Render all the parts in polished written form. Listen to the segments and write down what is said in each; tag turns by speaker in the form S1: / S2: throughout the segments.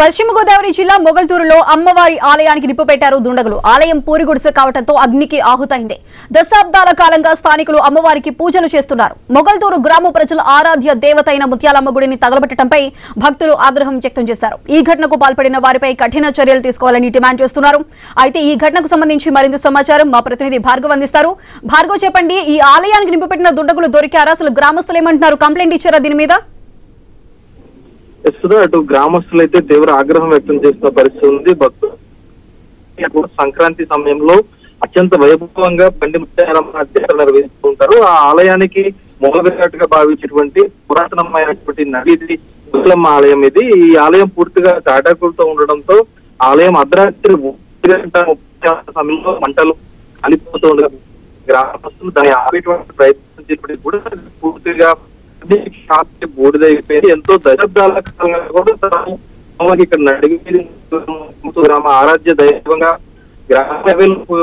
S1: పశ్చిమ గోదావరి జిల్లా మొగల్తూరులో అమ్మవారి ఆలయానికి నిప్పు పెట్టారు దుండగులు. ఆలయం పూరిగుడిసె కావడంతో అగ్నికి ఆహుతైంది. దశాబ్దాల కాలంగా స్థానికులు అమ్మవారికి పూజలు చేస్తున్నారు. మొగల్తూరు గ్రామ ప్రజల ఆరాధ్య దేవత అయిన ముత్యాలమ్మ గుడిని తగలబెట్టడంపై భక్తులు ఆగ్రహం వ్యక్తం చేశారు. ఈ ఘటనకు పాల్పడిన వారిపై కఠిన చర్యలు తీసుకోవాలని డిమాండ్ చేస్తున్నారు. అయితే ఈ ఘటనకు సంబంధించి మరింత సమాచారం మా ప్రతినిధి భార్గవ్ అందిస్తారు. భార్గవ్, చెప్పండి, ఈ ఆలయానికి నిప్పు పెట్టిన దుండగులు దొరికారా? అసలు గ్రామస్తులు ఏమంటున్నారు? కంప్లైంట్ ఇచ్చారా దీని మీద?
S2: అటు గ్రామస్తులు అయితే తీవ్ర ఆగ్రహం వ్యక్తం చేస్తున్న పరిస్థితి ఉంది. భక్తులు సంక్రాంతి సమయంలో అత్యంత వైభవంగా బండి ముత్యాలమ్మ జాతర నిర్వహిస్తూ ఉంటారు. ఆ ఆలయానికి మూలవిరాట్టుగా భావించేటువంటి పురాతనమైనటువంటి నది ముత్యాలమ్మ ఆలయం ఇది. ఈ ఆలయం పూర్తిగా తాటాకులతో ఉండడంతో ఆలయం అర్ధరాత్రి 1:30 సమయంలో మంటలు కాలిపోతూ ఉండగా గ్రామస్తులు దాన్ని ఆపేటువంటి ప్రయత్నం చేసినప్పటికీ కూడా పూర్తిగా బూడిదైపోయింది. ఎంతో దశాబ్దాల కాలంగా కూడా ఇక్కడ నడిగి గ్రామ ఆరాధ్య దైవంగా గ్రామ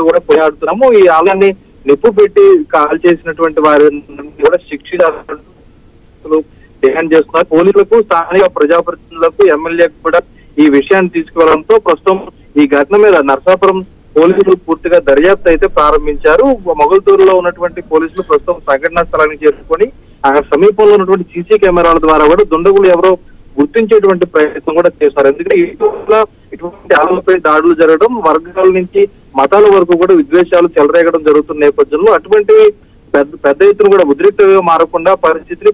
S2: కూడా పోరాడుతున్నాము. ఈ ఆలయాన్ని నిప్పు పెట్టి కాల్ చేసినటువంటి వారిని కూడా శిక్షించాలని డిమాండ్ చేస్తున్నారు. పోలీసులకు, స్థానిక ప్రజాప్రతినిధులకు, ఎమ్మెల్యేకు కూడా ఈ విషయాన్ని తీసుకువెళ్లడంతో ప్రస్తుతం ఈ ఘటన మీద నర్సాపురం పోలీసులు పూర్తిగా దర్యాప్తు అయితే ప్రారంభించారు. మొగల్తూరులో ఉన్నటువంటి పోలీసులు ప్రస్తుతం సంఘటనా స్థలానికి చేరుకొని ఆ సమీపంలో ఉన్నటువంటి సీసీ కెమెరాల ద్వారా కూడా దుండగులు ఎవరో గుర్తించేటువంటి ప్రయత్నం కూడా చేశారు. ఎందుకంటే ఇటువంటి ఆలయాలపై దాడులు జరగడం, వర్గాల నుంచి మతాల వరకు కూడా విద్వేషాలు చెలరేగడం జరుగుతున్న నేపథ్యంలో అటువంటి పెద్ద ఎత్తున కూడా ఉద్రిక్తంగా మారకుండా పరిస్థితిని